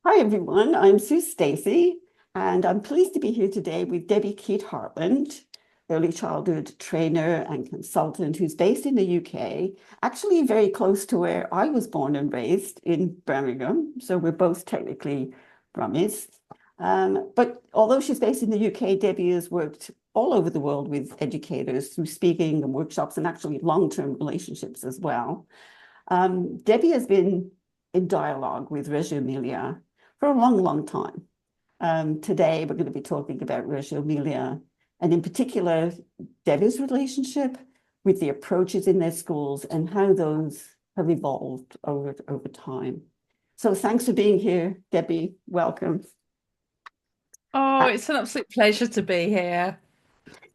Hi everyone, I'm Sue Stacy, and I'm pleased to be here today with Debi Keyte-Hartland, early childhood trainer and consultant who's based in the UK, actually very close to where I was born and raised in Birmingham. So we're both technically Brummies. But although she's based in the UK, Debbie has worked all over the world with educators through speaking and workshops and actually long-term relationships as well. Debbie has been in dialogue with Reggio Emilia for a long, long time. Today, we're going to be talking about Reggio Emilia, and in particular, Debbie's relationship with the approaches in their schools and how those have evolved over time. So thanks for being here, Debbie. Welcome. Oh, Uh, it's an absolute pleasure to be here.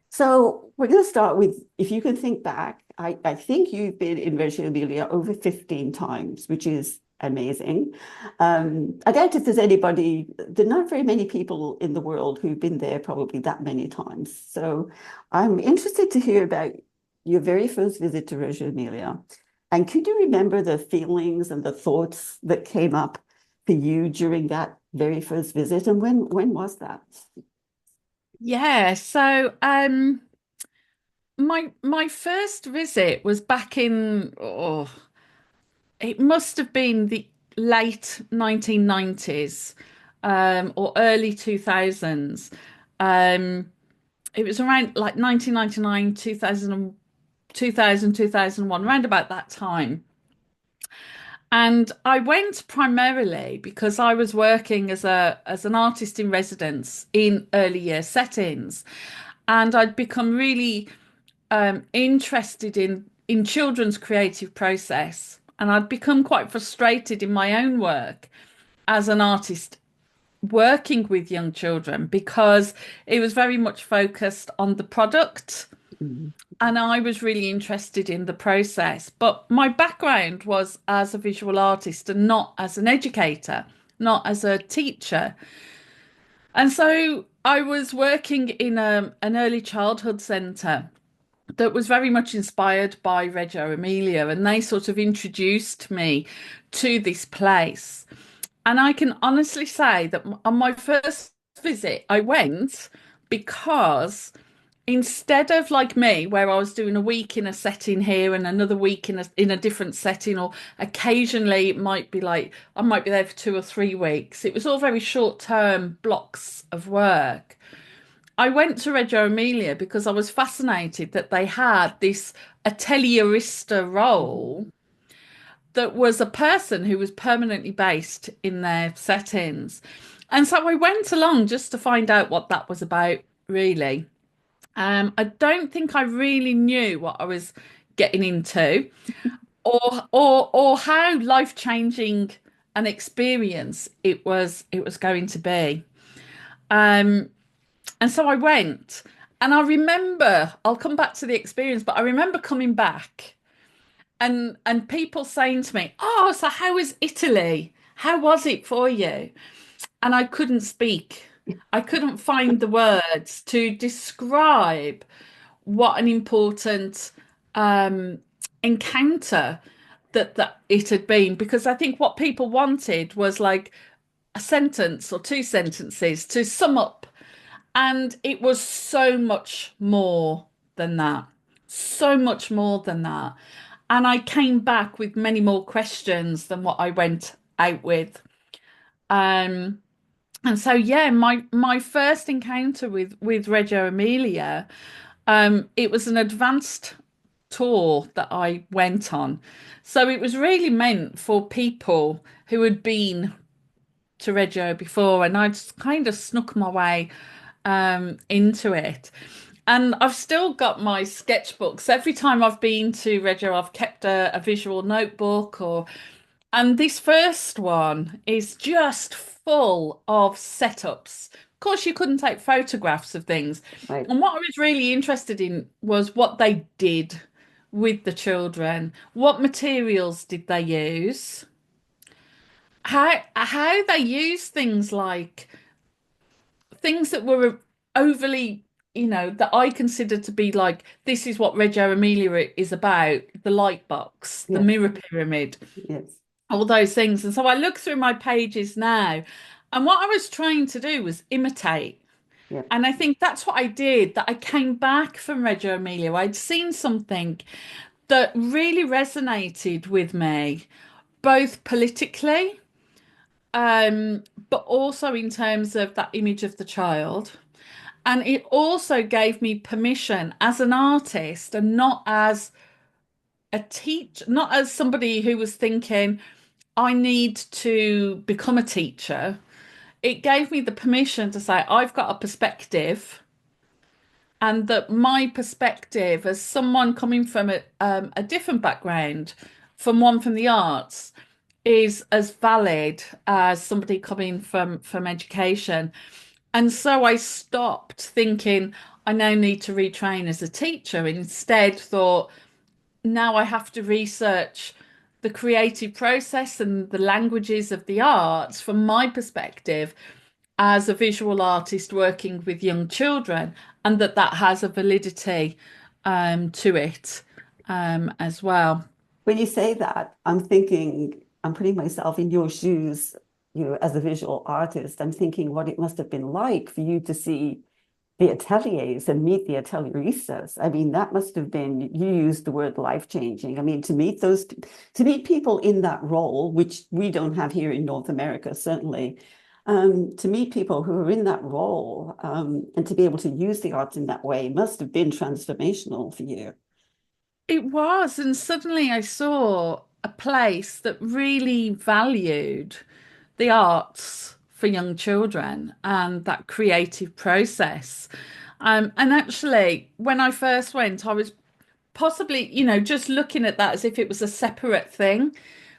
So we're going to start with, if you can think back, I think you've been in Reggio Emilia over 15 times, which is amazing. I doubt if there's anybody, there are not very many people in the world who've been there probably that many times. So I'm interested to hear about your very first visit to Reggio Emilia. And could you remember the feelings and the thoughts that came up for you during that very first visit? And when was that? Yeah, my first visit was back in it must have been the late 1990s or early 2000s. Um it was around like 1999, 2001, around about that time. And I went primarily because I was working as an artist in residence in early year settings, and I'd become really interested in children's creative process, and I'd become quite frustrated in my own work as an artist working with young children because it was very much focused on the product Mm. and I was really interested in the process. But my background was as a visual artist and not as an educator, not as a teacher. And so I was working in an early childhood centre that was very much inspired by Reggio Emilia, and they sort of introduced me to this place. And I can honestly say that on my first visit, I went because instead of like me, where I was doing a week in a setting here and another week in a different setting, or occasionally it might be like I might be there for 2 or 3 weeks. It was all very short term blocks of work. I went to Reggio Emilia because I was fascinated that they had this atelierista role that was a person who was permanently based in their settings. And so I went along just to find out what that was about, really. I don't think I really knew what I was getting into or how life-changing an experience it was going to be. Um, and so I went, and I remember, I'll come back to the experience, but I remember coming back and people saying to me, "Oh, so how was Italy? How was it for you?" And I couldn't speak. I couldn't find the words to describe what an important um, encounter that it had been, because I think what people wanted was like a sentence or two sentences to sum up, and it was so much more than that, so much more than that. And I came back with many more questions than what I went out with. Um, and so yeah, my first encounter with Reggio Emilia, it was an advanced tour that I went on. So it was really meant for people who had been to Reggio before, and I'd kind of snuck my way into it. And I've still got my sketchbooks. Every time I've been to Reggio, I've kept a visual notebook or and this first one is just full of setups. Of course, you couldn't take photographs of things. Right. And what I was really interested in was what they did with the children. What materials did they use? How they use things like things that were overly, that I consider to be like, this is what Reggio Emilia is about, the light box, the Yes. mirror pyramid. Yes. all those things. And so I look through my pages now, and what I was trying to do was imitate. Yeah. And I think that's what I did, that I came back from Reggio Emilia. I'd seen something that really resonated with me, both politically, but also in terms of that image of the child. And it also gave me permission as an artist and not as a teacher, not as somebody who was thinking, I need to become a teacher. It gave me the permission to say, I've got a perspective, and that my perspective as someone coming from a different background, from the arts, is as valid as somebody coming from education. And so I stopped thinking I now need to retrain as a teacher, and instead thought now I have to research the creative process and the languages of the arts from my perspective as a visual artist working with young children, and that has a validity to it as well. When you say that, I'm thinking, I'm putting myself in your shoes, as a visual artist. I'm thinking what it must have been like for you to see the ateliers and meet the atelieristas. I mean, that must have been, you used the word life-changing. I mean, to meet people in that role, which we don't have here in North America, certainly, to meet people who are in that role, and to be able to use the arts in that way must have been transformational for you. It was, and suddenly I saw a place that really valued the arts for young children and that creative process. And actually, when I first went, I was possibly, just looking at that as if it was a separate thing.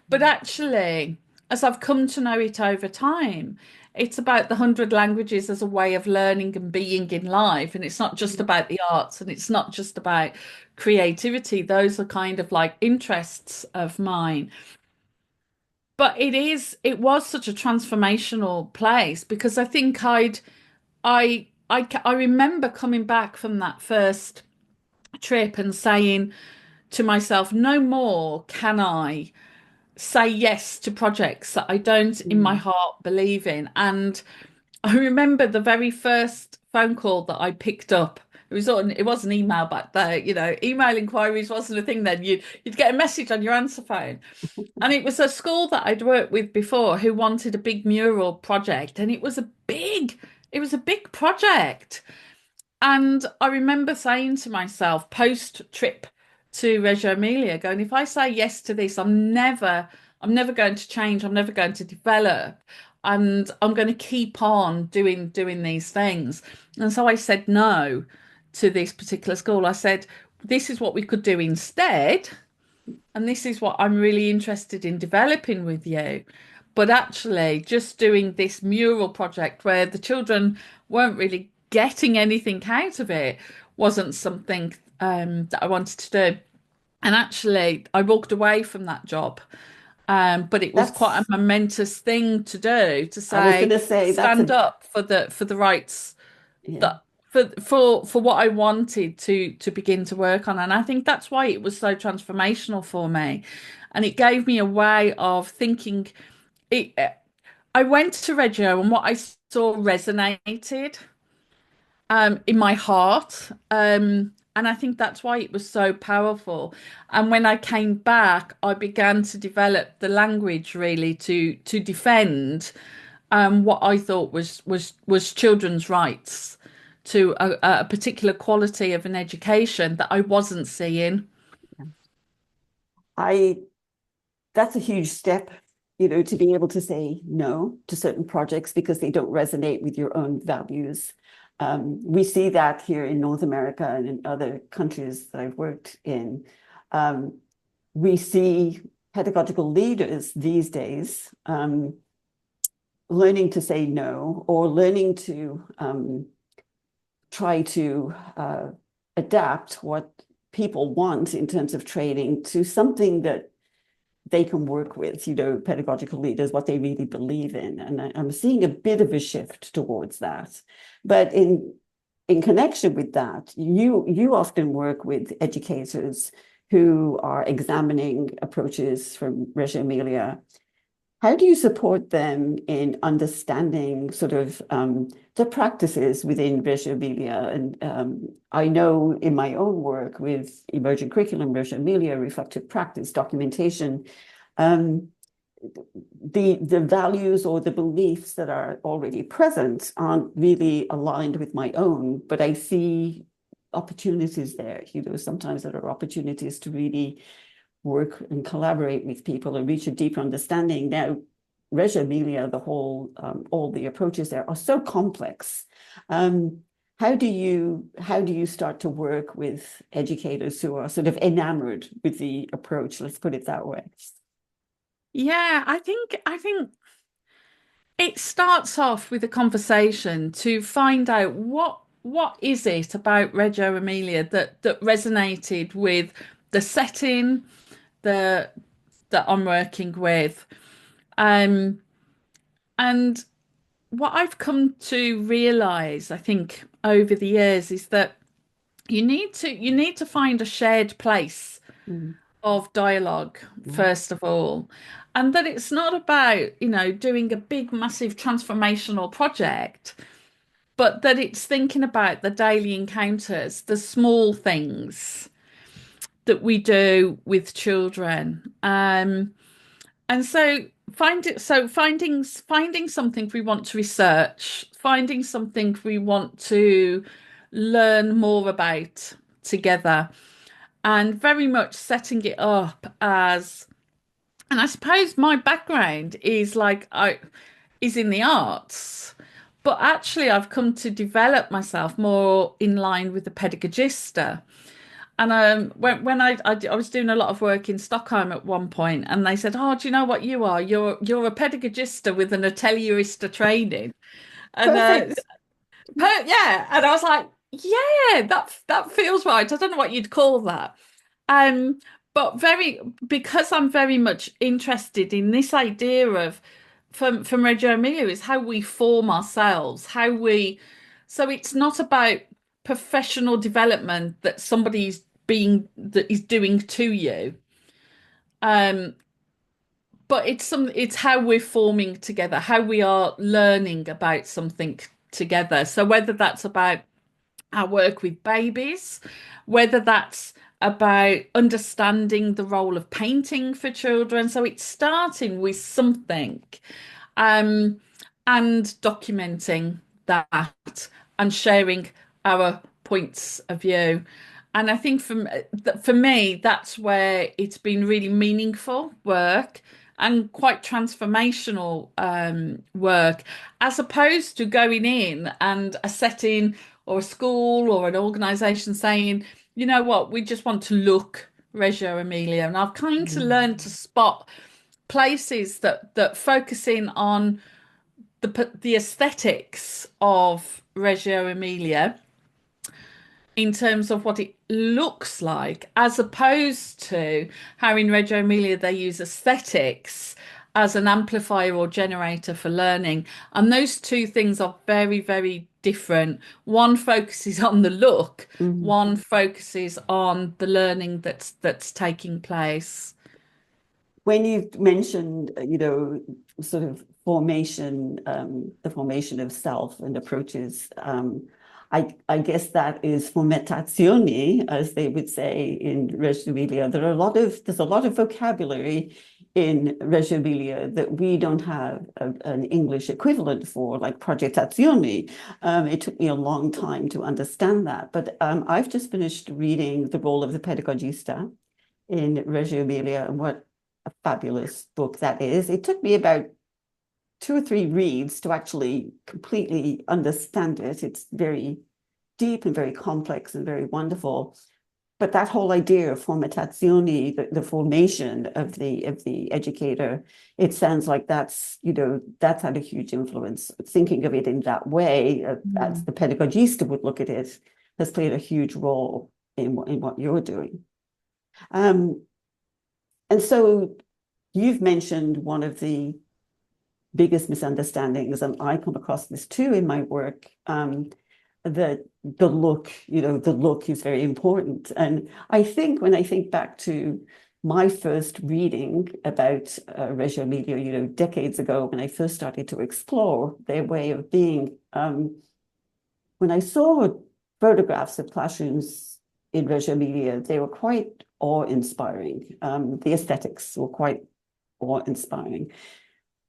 But actually, as I've come to know it over time, it's about the 100 languages as a way of learning and being in life. And it's not just about the arts, and it's not just about creativity. Those are kind of like interests of mine. But it was such a transformational place, because I think I remember coming back from that first trip and saying to myself, no more can I say yes to projects that I don't in my Mm. heart believe in. And I remember the very first phone call that I picked up. It was an email back there, email inquiries wasn't a thing then. You'd get a message on your answer phone. And it was a school that I'd worked with before who wanted a big mural project. And it was a big project. And I remember saying to myself post trip to Reggio Emilia, going, if I say yes to this, I'm never going to change. I'm never going to develop, and I'm going to keep on doing these things. And so I said no to this particular school. I said, this is what we could do instead, and this is what I'm really interested in developing with you. But actually, just doing this mural project where the children weren't really getting anything out of it wasn't something that I wanted to do. And actually, I walked away from that job. But it was quite a That's, momentous thing to do, to I was going say, to say, that's stand a, up for the rights yeah, that for what I wanted to begin to work on. And I think that's why it was so transformational for me. And it gave me a way of thinking. It, I went to Reggio, and what I saw resonated in my heart. And I think that's why it was so powerful. And when I came back, I began to develop the language really to defend what I thought was children's rights to a particular quality of an education that I wasn't seeing. I, that's a huge step, to be able to say no to certain projects because they don't resonate with your own values. We see that here in North America and in other countries that I've worked in. Um, we see pedagogical leaders these days, learning to say no, or learning to try to adapt what people want in terms of training to something that they can work with, pedagogical leaders, what they really believe in. And I'm seeing a bit of a shift towards that. But in connection with that, you often work with educators who are examining approaches from Reggio Emilia how do you support them in understanding sort of the practices within Reggio Emilia? And I know in my own work with emerging curriculum, Reggio Emilia, reflective practice, documentation, um, the values or the beliefs that are already present aren't really aligned with my own, but I see opportunities there. Sometimes there are opportunities to really work and collaborate with people and reach a deeper understanding. Now, Reggio Emilia, all the approaches there are so complex. How do you start to work with educators who are sort of enamored with the approach? Let's put it that way. Yeah, I think it starts off with a conversation to find out what is it about Reggio Emilia that resonated with the setting the that I'm working with. Um, and what I've come to realize, I think, over the years is that you need to find a shared place Mm, of dialogue, yeah. first of all. And that it's not about, doing a big, massive transformational project, but that it's thinking about the daily encounters, the small things that we do with children. And so finding something we want to research, finding something we want to learn more about together, and very much setting it up as, and I suppose my background is in the arts, but actually I've come to develop myself more in line with the pedagogista. And when I was doing a lot of work in Stockholm at one point, and they said, "Oh, do you know what you are? You're a pedagogista with an atelierista training." And Perfect. yeah, and I was like, "Yeah, that feels right." I don't know what you'd call that. Um, but because I'm very much interested in this idea of from Reggio Emilia is how we form ourselves, so it's not about professional development that is doing to you. Um, but it's how we're forming together, how we are learning about something together. So whether that's about our work with babies, whether that's about understanding the role of painting for children. So it's starting with something, um, and documenting that and sharing our points of view. And I think for me, that's where it's been really meaningful work and quite transformational work, as opposed to going in and a setting or a school or an organization saying, you know what, we just want to look Reggio Emilia. And I've kind of learned to spot places that focus in on the aesthetics of Reggio Emilia in terms of what it looks like, as opposed to how in Reggio Emilia they use aesthetics as an amplifier or generator for learning. And those two things are very, very different. One focuses on the look, Mhm. one focuses on the learning that's taking place. When you mentioned, sort of formation, the formation of self and approaches, I guess that is fomentazione, as they would say in Reggio Emilia. There's a lot of vocabulary in Reggio Emilia that we don't have an English equivalent for, like progettazione. It took me a long time to understand that, but I've just finished reading The Role of the Pedagogista in Reggio Emilia, and what a fabulous book that is. It took me about 2 or 3 reads to actually completely understand it. It's very deep and very complex and very wonderful. But that whole idea of formatazione, the formation of the educator, it sounds like that's had a huge influence. Thinking of it in that way, as the pedagogista would look at it, has played a huge role in what you're doing. Um, and so you've mentioned one of the biggest misunderstandings, and I come across this too in my work, that the look is very important. And I think when I think back to my first reading about Reggio Emilia, decades ago when I first started to explore their way of being. When I saw photographs of classrooms in Reggio Emilia, they were quite awe-inspiring. The aesthetics were quite awe-inspiring.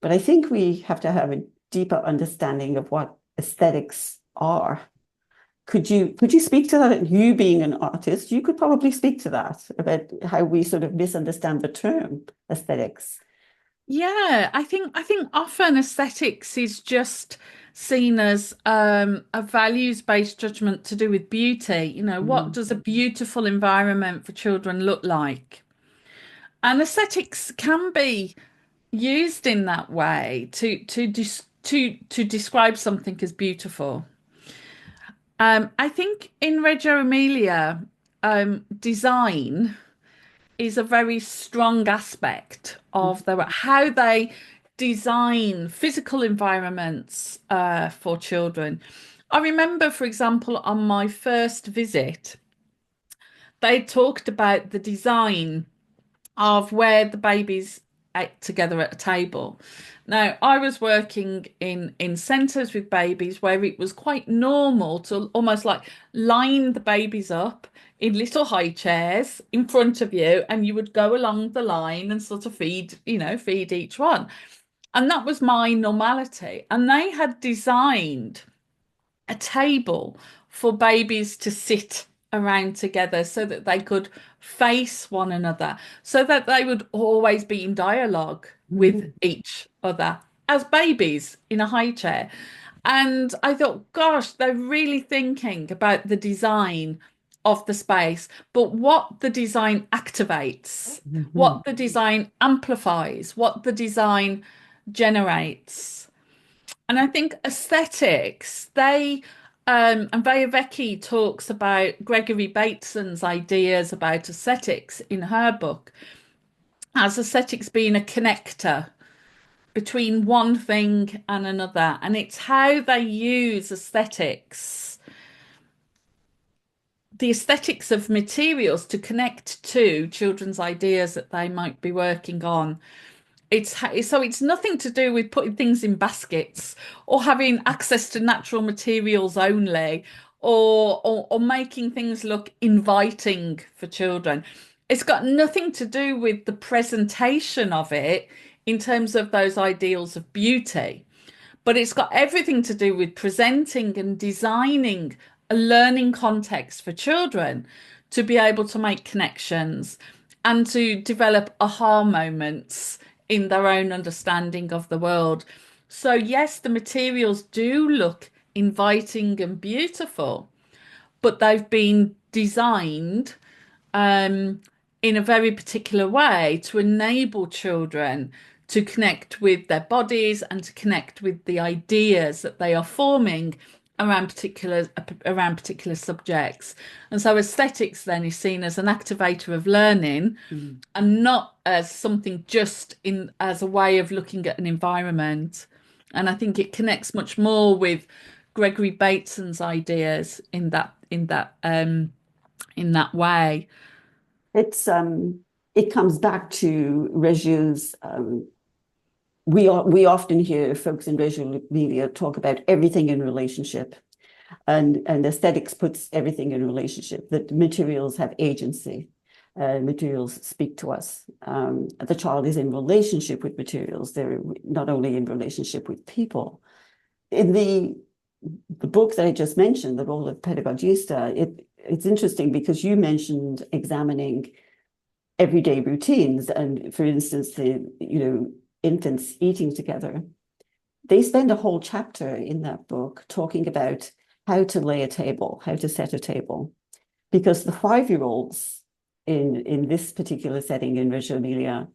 But I think we have to have a deeper understanding of what aesthetics are. Could you speak to that? You being an artist, you could probably speak to that, about how we sort of misunderstand the term aesthetics. Yeah, I think often aesthetics is just seen as a values-based judgment to do with beauty. What Mm. does a beautiful environment for children look like? And aesthetics can be used in that way to describe something as beautiful. I think in Reggio Emilia, design is a very strong aspect of how they design physical environments for children. I remember, for example, on my first visit, they talked about the design of where the babies ate together at a table. Now, I was working in centres with babies where it was quite normal to almost like line the babies up in little high chairs in front of you, and you would go along the line and sort of feed each one. And that was my normality. And they had designed a table for babies to sit around together so that they could face one another, so that they would always be in dialogue with Mm. each other as babies in a high chair. And I thought, gosh, they're really thinking about the design of the space, but what the design activates, Mhm. what the design amplifies, what the design generates. And I think aesthetics, and Vecchi talks about Gregory Bateson's ideas about aesthetics in her book, as aesthetics being a connector between one thing and another. And it's how they use aesthetics, the aesthetics of materials to connect to children's ideas that they might be working on. So it's nothing to do with putting things in baskets or having access to natural materials only, or making things look inviting for children. It's got nothing to do with the presentation of it in terms of those ideals of beauty, but it's got everything to do with presenting and designing a learning context for children to be able to make connections and to develop aha moments in their own understanding of the world. So, yes, the materials do look inviting and beautiful, but they've been designed um, in a very particular way to enable children to connect with their bodies and to connect with the ideas that they are forming around particular subjects. And so aesthetics then is seen as an activator of learning Mm. and not as something just in as a way of looking at an environment. And I think it connects much more with Gregory Bateson's ideas in that way. It's it comes back to Reggio's. We often hear folks in Reggio Emilia talk about everything in relationship, and aesthetics puts everything in relationship. That materials have agency. Materials speak to us. The child is in relationship with materials. They're not only in relationship with people. In the book that I just mentioned, The Role of Pedagogista, it's interesting because you mentioned examining everyday routines, and for instance, the infants eating together. They spend a whole chapter in that book talking about how to lay a table, how to set a table, because the 5-year-olds in this particular setting in Reggio Emilia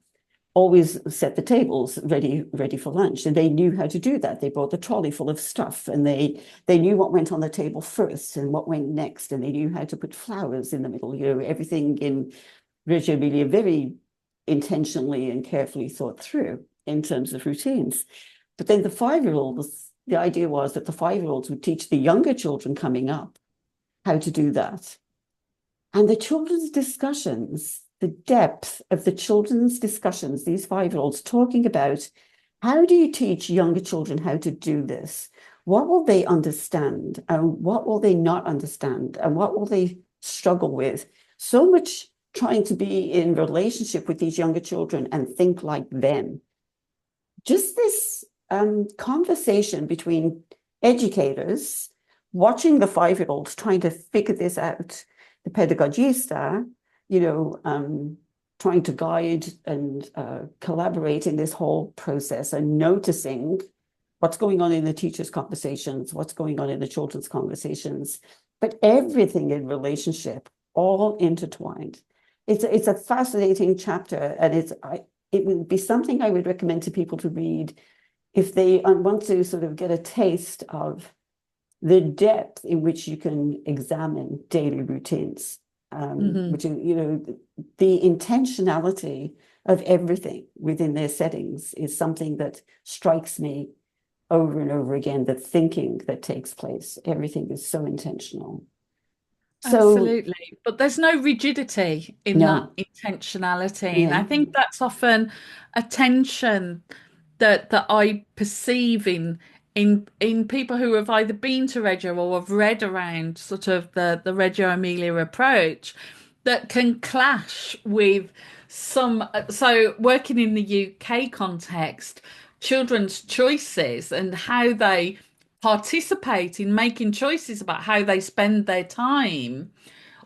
always set the tables ready for lunch, and they knew how to do that. They brought the trolley full of stuff, and they knew what went on the table first and what went next, and they knew how to put flowers in the middle. Everything in Reggio Emilia very intentionally and carefully thought through in terms of routines. But then the idea was that the 5-year-olds would teach the younger children coming up how to do that. And the children's discussions the depth of the children's discussions, these 5-year-olds talking about how do you teach younger children how to do this? What will they understand and what will they not understand and what will they struggle with? So much trying to be in relationship with these younger children and think like them. Just this conversation between educators watching the 5-year-olds trying to figure this out, the pedagogista, trying to guide and collaborate in this whole process and noticing what's going on in the teachers' conversations, what's going on in the children's conversations, but everything in relationship, all intertwined. It's a fascinating chapter, and it would be something I would recommend to people to read if they want to sort of get a taste of the depth in which you can examine daily routines, which is, the intentionality of everything within their settings is something that strikes me over and over again, the thinking that takes place. Everything is so intentional. So, Absolutely. But there's no rigidity in that no, intentionality. And yeah. I think that's often a tension that I perceive in people who have either been to Reggio or have read around sort of the Reggio Emilia approach that can clash with some. So working in the UK context, children's choices and how they participate in making choices about how they spend their time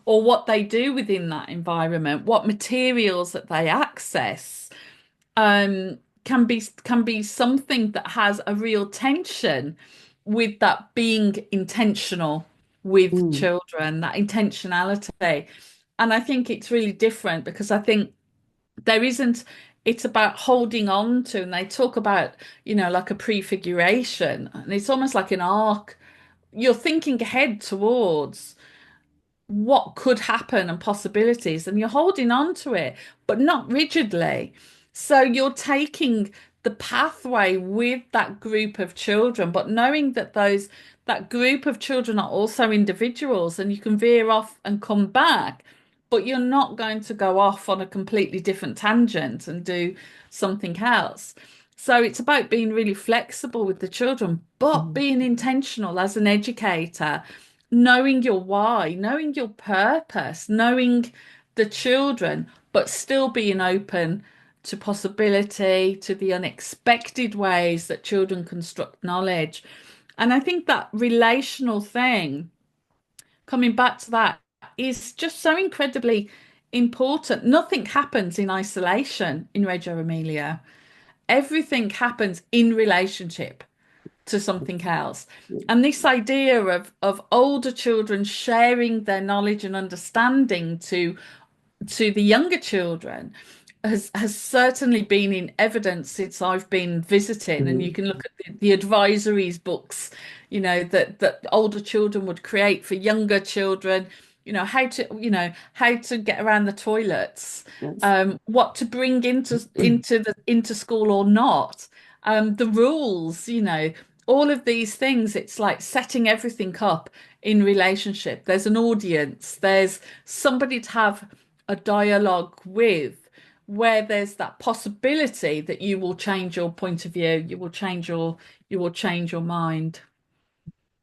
or what they do within that environment, what materials that they access, can be something that has a real tension with that being intentional with Mm, children, that intentionality. And I think it's really different because I think there isn't, it's about holding on to, and they talk about, like a prefiguration, and it's almost like an arc. You're thinking ahead towards what could happen and possibilities, and you're holding on to it, but not rigidly. So you're taking the pathway with that group of children, but knowing that that group of children are also individuals and you can veer off and come back, but you're not going to go off on a completely different tangent and do something else. So it's about being really flexible with the children, but mm, being intentional as an educator, knowing your why, knowing your purpose, knowing the children, but still being open to possibility, to the unexpected ways that children construct knowledge. And I think that relational thing, coming back to that, is just so incredibly important. Nothing happens in isolation in Reggio Emilia. Everything happens in relationship to something else. And this idea of older children sharing their knowledge and understanding to the younger children has certainly been in evidence since I've been visiting. And you mm, can look at the advisories books, that older children would create for younger children, how to get around the toilets, yes. what to bring into school or not, the rules, all of these things. It's like setting everything up in relationship. There's an audience, there's somebody to have a dialogue with, where there's that possibility that you will change your point of view, you will change your mind.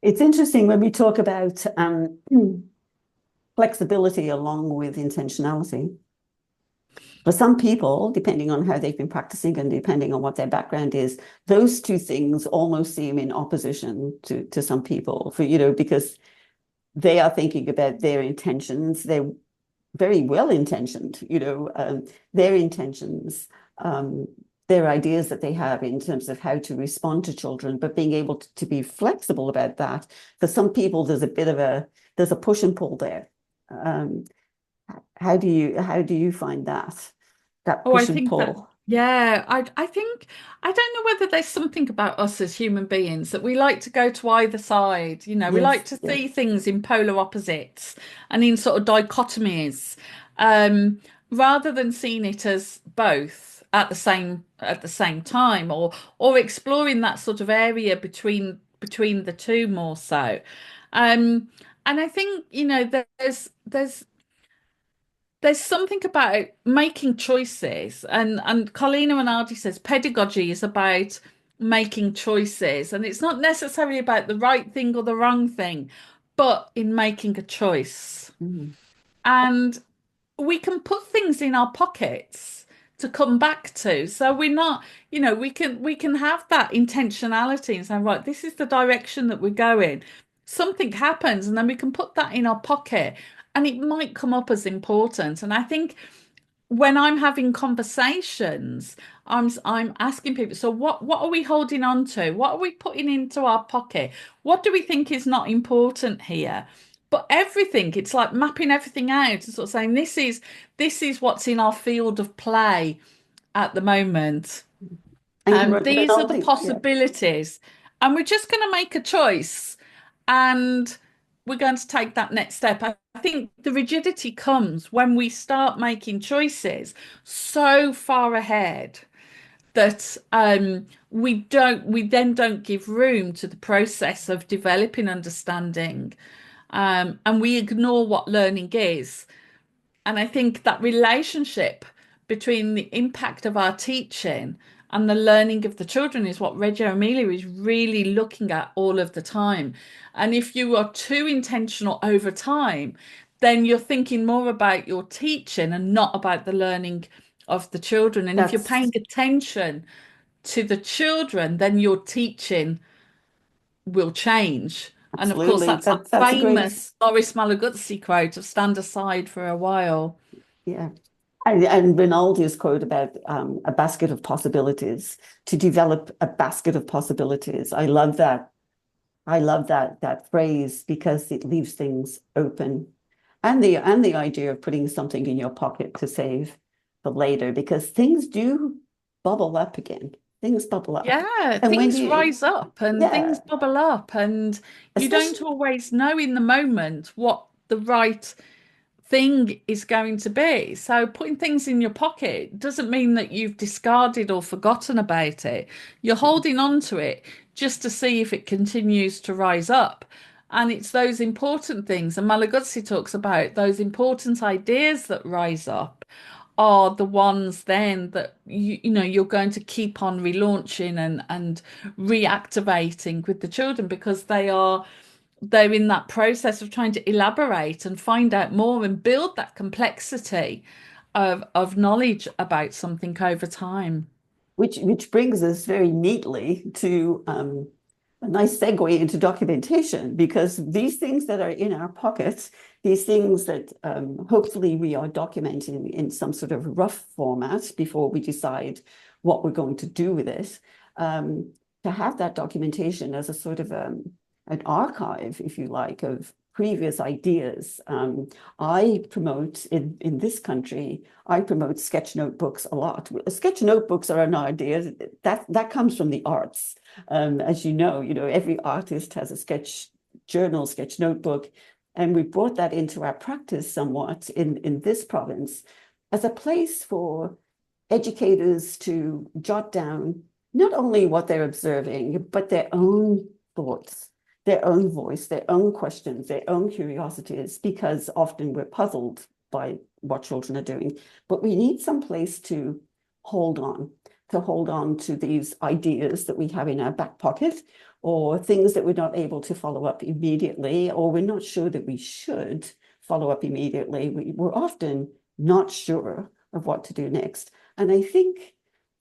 It's interesting when we talk about flexibility along with intentionality. For some people, depending on how they've been practicing and depending on what their background is, those two things almost seem in opposition to some people, because they are thinking about their intentions. They're very well intentioned, their intentions, um, their ideas that they have in terms of how to respond to children, but being able to be flexible about that. For some people, there's a push and pull there. Um, how do you find that Oh, I push and think that, pull? yeah, I think, I don't know whether there's something about us as human beings that we like to go to either side. We like Yes, to yes. see things in polar opposites and in sort of dichotomies, um, rather than seeing it as both at the same time, or exploring that sort of area between the two more so. And I think, there's there's something about making choices, and Colina Rinaldi says pedagogy is about making choices, and it's not necessarily about the right thing or the wrong thing, but in making a choice. Mm. And we can put things in our pockets to come back to. So we're not, we can have that intentionality and say, right, this is the direction that we're going. Something happens, and then we can put that in our pocket, and it might come up as important. And I think when I'm having conversations, I'm asking people, so what are we holding on to? What are we putting into our pocket? What do we think is not important here? But everything, it's like mapping everything out and sort of saying this is what's in our field of play at the moment. And These are the Rinaldi, yeah, possibilities. And we're just going to make a choice, and we're going to take that next step. I think the rigidity comes when we start making choices so far ahead that we then don't give room to the process of developing understanding, and we ignore what learning is. And I think that relationship between the impact of our teaching and the learning of the children is what Reggio Emilia is really looking at all of the time. And if you are too intentional over time, then you're thinking more about your teaching and not about the learning of the children. And if you're paying that's attention to the children, then your teaching will change. And of course, absolutely, that's that that's a great, famous Boris Malaguzzi quote of stand aside for a while. yeah. And Rinaldi's quote about a basket of possibilities, to develop a basket of possibilities. I love that. I love that phrase because it leaves things open. And the idea of putting something in your pocket to save for later, because things do bubble up again. Things bubble up. Yeah, And when things you, rise up and yeah, things bubble up, and you don't especially, always know in the moment what the right thing is going to be. So putting things in your pocket doesn't mean that you've discarded or forgotten about it. You're holding on to it just to see if it continues to rise up. And it's those important things. And Malaguzzi talks about those important ideas that rise up are the ones then that you're going to keep on relaunching and reactivating with the children, because they're in that process of trying to elaborate and find out more and build that complexity of knowledge about something over time. which brings us very neatly to a nice segue into documentation, because these things that are in our pockets, these things that hopefully we are documenting in some sort of rough format before we decide what we're going to do with it, to have that documentation as a sort of an archive, if you like, of previous ideas. I promote in this country, I promote sketch notebooks a lot. Sketch notebooks are an idea that comes from the arts. As every artist has a sketch journal, sketch notebook, and we brought that into our practice somewhat in this province as a place for educators to jot down not only what they're observing, but their own thoughts, their own voice, their own questions, their own curiosities, because often we're puzzled by what children are doing. But we need some place hold on, to hold on to these ideas that we have in our back pocket, or things that we're not able to follow up immediately, or we're not sure that we should follow up immediately. We're often not sure of what to do next. And I think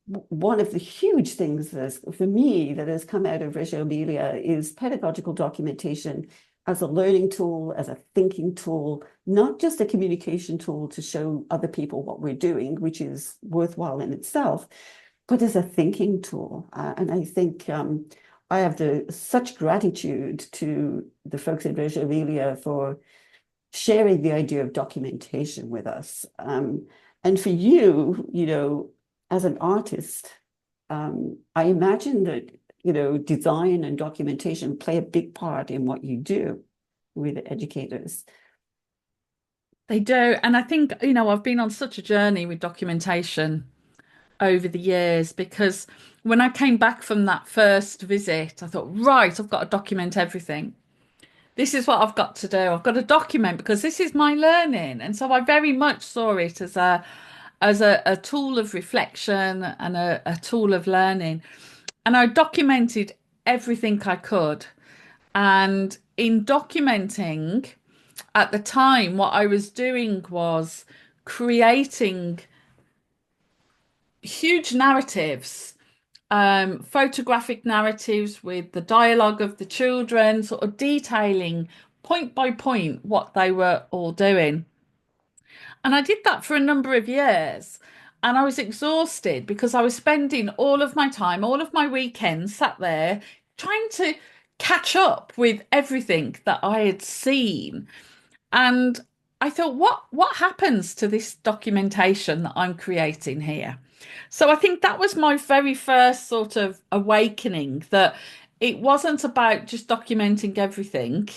one of the huge things for me that has come out of Reggio Emilia is pedagogical documentation as a learning tool, as a thinking tool, not just a communication tool to show other people what we're doing, which is worthwhile in itself, but as a thinking tool. And I think I have such gratitude to the folks at Reggio Emilia for sharing the idea of documentation with us. And for you, as an artist, I imagine that, design and documentation play a big part in what you do with educators. They do. And I think, I've been on such a journey with documentation over the years, because when I came back from that first visit, I thought, right, I've got to document everything. this is what I've got to do. I've got to document because this is my learning. And so I very much saw it as a tool of reflection and a tool of learning. And I documented everything I could. And in documenting, at the time, what I was doing was creating huge narratives, photographic narratives with the dialogue of the children, sort of detailing point by point what they were all doing. And I did that for a number of years. And I was exhausted because I was spending all of my time, all of my weekends sat there trying to catch up with everything that I had seen. And I thought, what happens to this documentation that I'm creating here? So I think that was my very first sort of awakening that it wasn't about just documenting everything,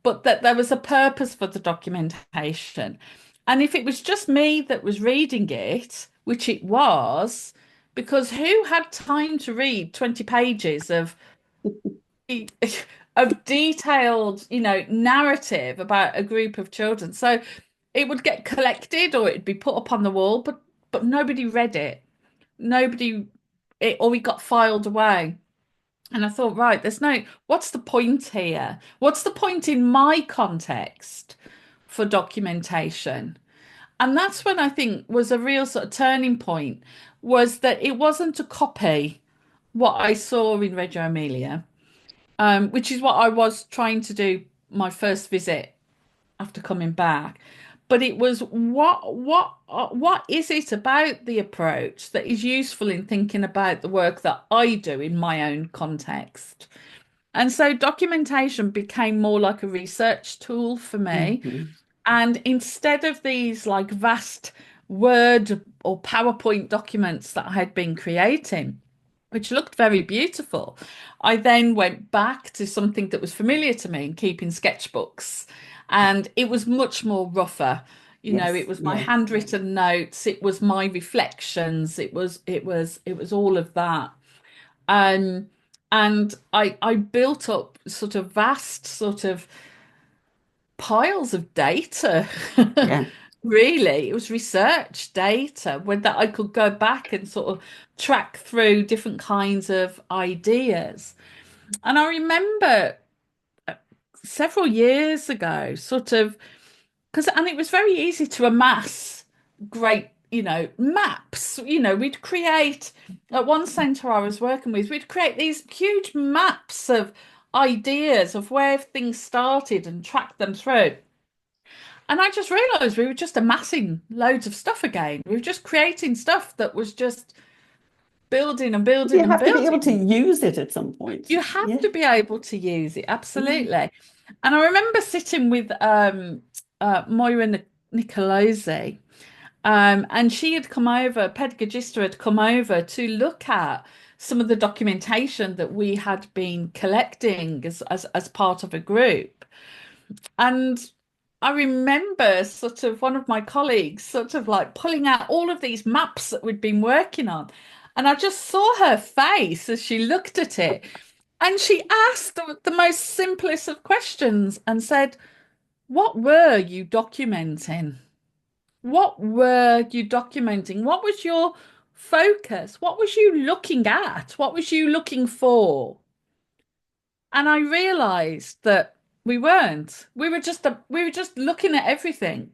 but that there was a purpose for the documentation. And if it was just me that was reading it, which it was, because who had time to read 20 pages of detailed, narrative about a group of children? So it would get collected or it'd be put up on the wall, but nobody read it. Nobody it or we got filed away. And I thought, right, what's the point here? What's the point in my context for documentation? And that's when I think was a real sort of turning point, was that it wasn't to copy what I saw in Reggio Emilia, which is what I was trying to do my first visit after coming back. But it was what is it about the approach that is useful in thinking about the work that I do in my own context? And so documentation became more like a research tool for me. Mhm. And instead of these like vast Word or PowerPoint documents that I had been creating, which looked very beautiful, I then went back to something that was familiar to me, keeping sketchbooks. And it was much more rougher. It Yes, was my yes. handwritten notes, it was my reflections, it was all of that. Um, and I built up sort of vast sort of piles of data. Yeah. Really, it was research data where that I could go back and sort of track through different kinds of ideas. And I remember several years ago, sort of, and it was very easy to amass great, maps. We'd create, at one centre I was working with, we'd create these huge maps of ideas of where things started and track them through. And I just realized we were just amassing loads of stuff again. We were just creating stuff that was just building and building You and have to be able to building. use it at some point. You have Yeah. to be able to use it, Mm. absolutely. And I remember sitting with Moira Nicolosi, and she had come over, pedagogista had come over to look at some of the documentation that we had been collecting as part of a group. And I remember sort of one of my colleagues sort of like pulling out all of these maps that we'd been working on. And I just saw her face as she looked at it. And she asked the most simplest of questions and said, "What were you documenting? What were you documenting? What was your focus? What was you looking at? What was you looking for?" And I realized that we weren't. We were just looking at everything.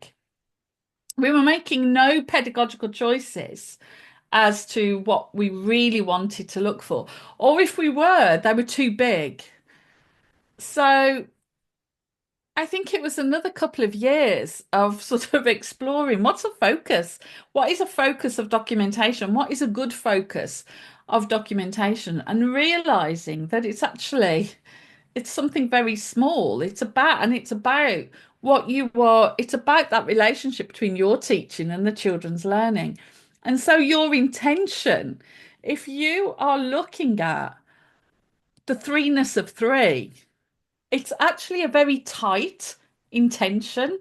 We were making no pedagogical choices as to what we really wanted to look for. Or if we were, they were too big. So I think it was another couple of years of sort of exploring what's a focus? What is a focus of documentation? What is a good focus of documentation? And realizing that it's something very small. It's about it's about that relationship between your teaching and the children's learning. And so your intention, if you are looking at the threeness of three, it's actually a very tight intention.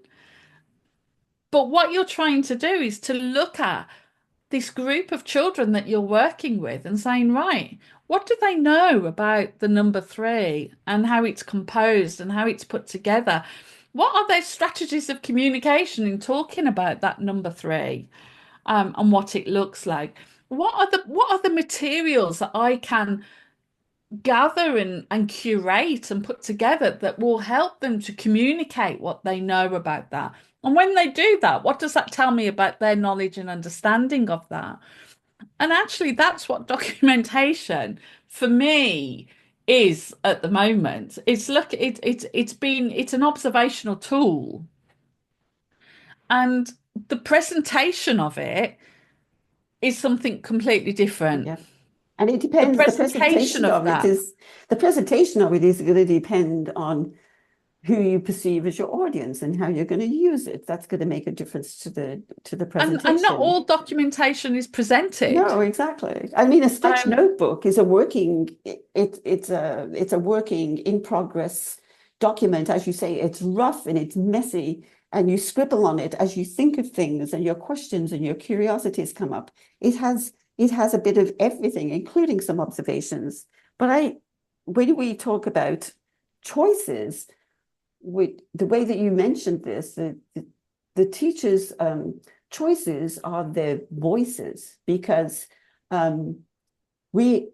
But what you're trying to do is to look at this group of children that you're working with and saying, right, what do they know about the number three and how it's composed and how it's put together? What are their strategies of communication in talking about that number three, and what it looks like? What are the materials that I can gather and curate and put together that will help them to communicate what they know about that? And when they do that, what does that tell me about their knowledge and understanding of that? And actually, that's what documentation for me is at the moment. It's an observational tool, and the presentation of it is something completely different. Yeah. And it The depends, presentation of that. the presentation of it is going to depend on who you perceive as your audience and how you're going to use it. That's going to make a difference to the And not presentation. all documentation is presented. No, exactly. I mean, a sketch Um, notebook is a working, it's a working in progress document. As you say, it's rough and it's messy, and you scribble on it as you think of things and your questions and your curiosities come up. It has a bit of everything, including some observations. But when we talk about choices, with the way that you mentioned this, the teachers' choices are their voices, because um, we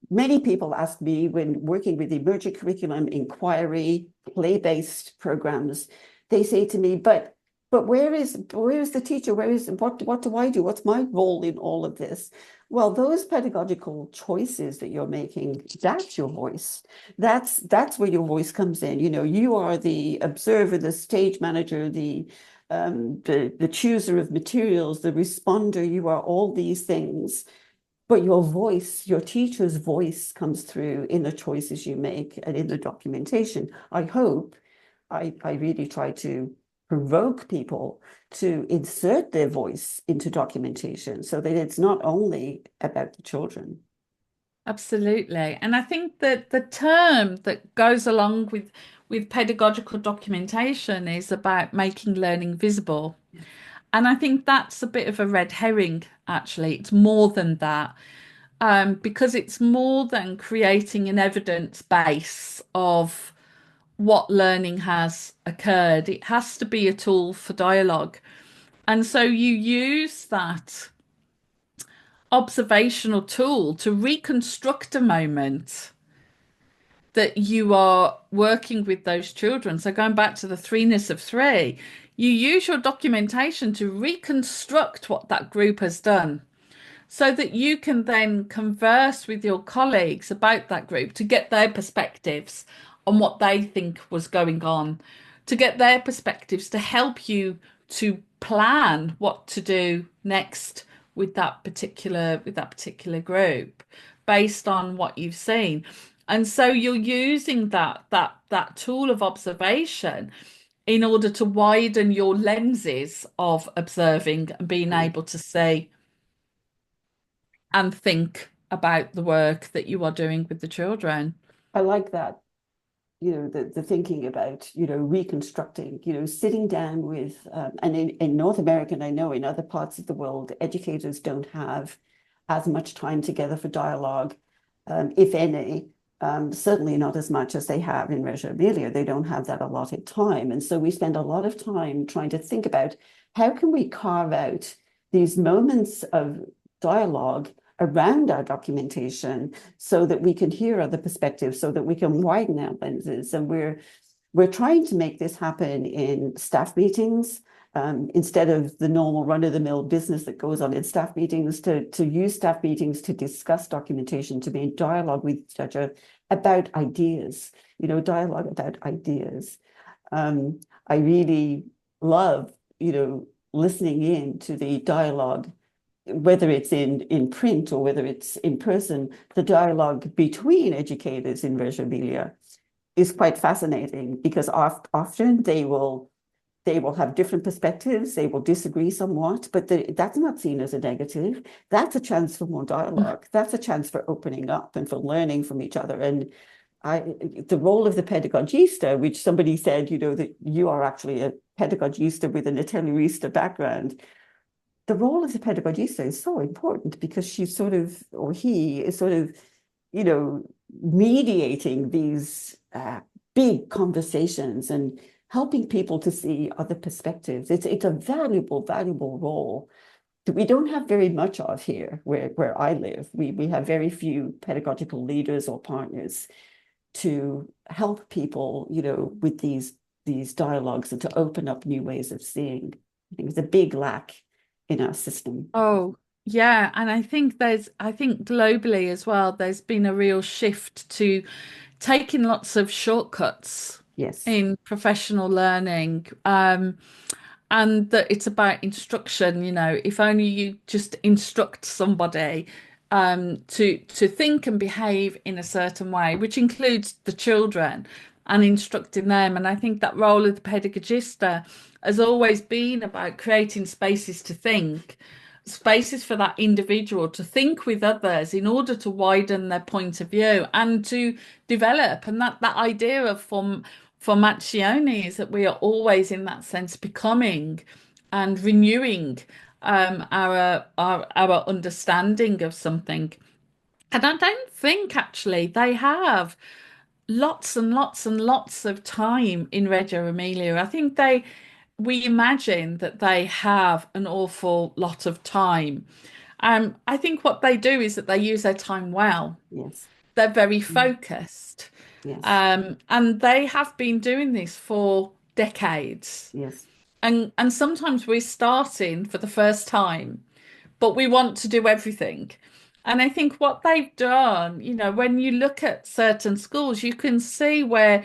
many people ask me when working with emerging curriculum, inquiry, play-based programs, they say to me, but where is the teacher? What do I do? What's my role in all of this? Well, those pedagogical choices that you're making, that's your voice. That's where your voice comes in. You are the observer, the stage manager, the chooser of materials, the responder. You are all these things. But your voice, your teacher's voice comes through in the choices you make and in the documentation. I hope I really try to provoke people to insert their voice into documentation so that it's not only about the children. Absolutely. And I think that the term that goes along with pedagogical documentation is about making learning visible. And I think that's a bit of a red herring, actually. It's more than that, because it's more than creating an evidence base of what learning has occurred. It has to be a tool for dialogue. And so you use that observational tool to reconstruct a moment that you are working with those children. So going back to the threeness of three, you use your documentation to reconstruct what that group has done so that you can then converse with your colleagues about that group to get their perspectives on what they think was going on, to get their perspectives to help you to plan what to do next with that particular group based on what you've seen. And so you're using that tool of observation in order to widen your lenses of observing and being Mm. able to see and think about the work that you are doing with the children. I like that, the thinking about, reconstructing, sitting down with, and in North America, and I know in other parts of the world, educators don't have as much time together for dialogue, if any. Certainly not as much as they have in Reggio Emilia. They don't have that allotted time. And so we spend a lot of time trying to think about how can we carve out these moments of dialogue around our documentation so that we can hear other perspectives, so that we can widen our lenses. And we're trying to make this happen in staff meetings, instead of the normal run-of-the-mill business that goes on in staff meetings, to use staff meetings to discuss documentation, to be in dialogue with each other about ideas, dialogue about ideas. I really love, listening in to the dialogue, whether it's in print or whether it's in person. The dialogue between educators in Reggio Emilia is quite fascinating, because often they will have different perspectives. They will disagree somewhat, but that's not seen as a negative. That's a chance for more dialogue. That's a chance for opening up and for learning from each other. And the role of the pedagogista, which somebody said, that you are actually a pedagogista with an Italianista background. The role of the pedagogista is so important, because she's sort of, or he is sort of mediating these big conversations and helping people to see other perspectives. It's a valuable, valuable role that we don't have very much of here where I live. We have very few pedagogical leaders or partners to help people, with these dialogues and to open up new ways of seeing. I think it's a big lack in our system. Oh, yeah. And I think globally as well, there's been a real shift to taking lots of shortcuts Yes, in professional learning. And that it's about instruction, if only you just instruct somebody to think and behave in a certain way, which includes the children and instructing them. And I think that role of the pedagogista has always been about creating spaces to think, spaces for that individual to think with others in order to widen their point of view and to develop. And that idea of formazione is that we are always in that sense becoming and renewing our understanding of something. And I don't think actually they have lots and lots and lots of time in Reggio Emilia. I think we imagine that they have an awful lot of time. I think what they do is that they use their time well. yes, They're very mm, focused. yes, And they have been doing this for decades. yes, And sometimes we're starting for the first time, but we want to do everything. And I think what they've done, when you look at certain schools, you can see where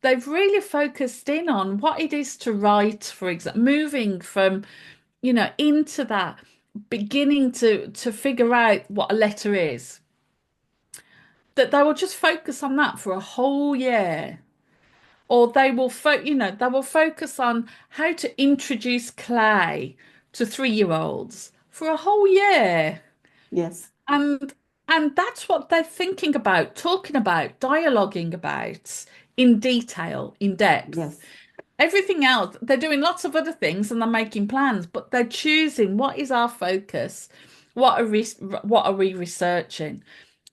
they've really focused in on what it is to write, for example, moving from, into that beginning to figure out what a letter is, that they will just focus on that for a whole year. Or they will focus on how to introduce clay to 3-year-olds for a whole year. yes, And and that's what they're thinking about, talking about, dialoguing about in detail, in depth. yes, Everything else, they're doing lots of other things and they're making plans, but they're choosing what is our focus, what are we researching.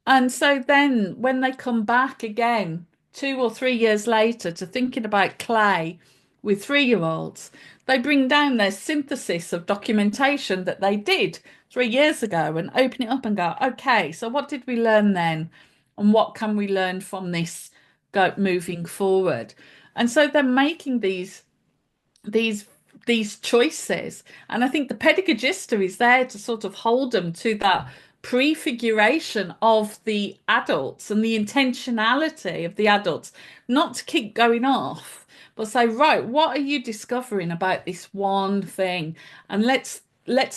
And so then when they come back again 2 or 3 years later to thinking about clay with 3-year-olds, they bring down their synthesis of documentation that they did 3 years ago and open it up and go, okay, so what did we learn then? And what can we learn from this go moving forward? And so they're making these these choices. And I think the pedagogista is there to sort of hold them to that prefiguration of the adults and the intentionality of the adults, not to keep going off, but say, right, what are you discovering about this one thing? And let's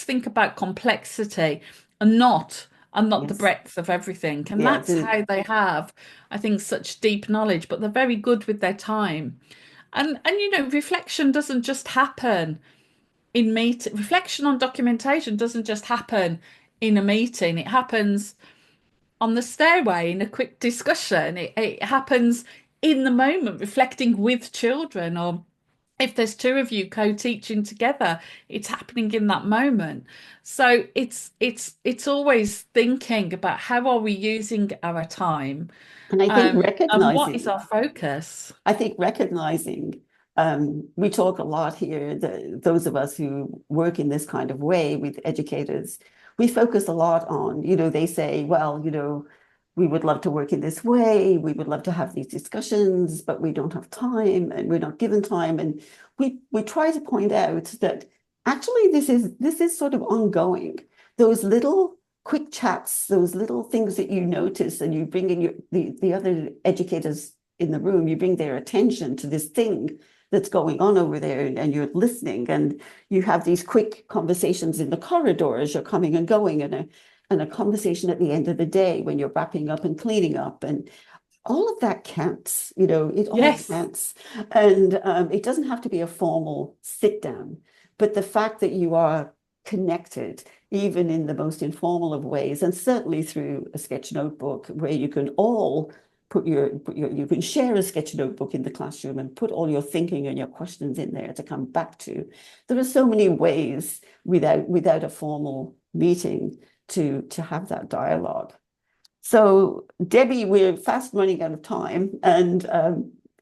think about complexity and not the yes, breadth of everything. And yeah. that's how they have, I think, such deep knowledge, but they're very good with their time. And reflection doesn't just happen in meet reflection on documentation doesn't just happen in a meeting. It happens on the stairway in a quick discussion. It happens in the moment, reflecting with children, or if there's two of you co-teaching together, it's happening in that moment. So it's always thinking about how are we using our time, And I think and what is recognizing our focus? I think recognizing, we talk a lot here, those of us who work in this kind of way with educators, we focus a lot on, they say, well, we would love to work in this way, we would love to have these discussions, but we don't have time and we're not given time. And we try to point out that actually this is sort of ongoing. Those little quick chats, those little things that you notice and you bring in the other educators in the room, you bring their attention to this thing that's going on over there and you're listening and you have these quick conversations in the corridor as you're coming and going and a conversation at the end of the day when you're wrapping up and cleaning up and all of that counts, it all Yes. counts. And it doesn't have to be a formal sit down, but the fact that you are connected, even in the most informal of ways, and certainly through a sketch notebook where you can all you can share a sketch notebook in the classroom and put all your thinking and your questions in there to come back to. There are so many ways without a formal meeting to have that dialogue. So, Debbie, we're fast running out of time, and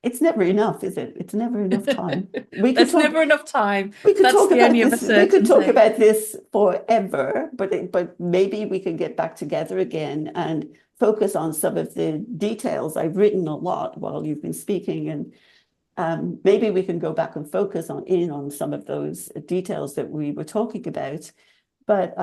it's never enough, is it? It's never enough time. We could There's talk. never enough time. We could That's talk the about only other this. We could talk certainty. about this forever, but maybe we can get back together again and focus on some of the details. I've written a lot while you've been speaking, and maybe we can go back and focus on some of those details that we were talking about. But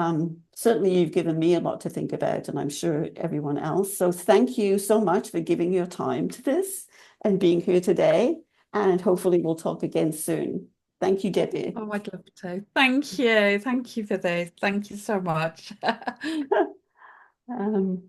certainly you've given me a lot to think about, and I'm sure everyone else. So thank you so much for giving your time to this and being here today. And hopefully we'll talk again soon. Thank you, Debbie. Oh, I'd love to. Thank you. Thank you for this. Thank you so much. Um,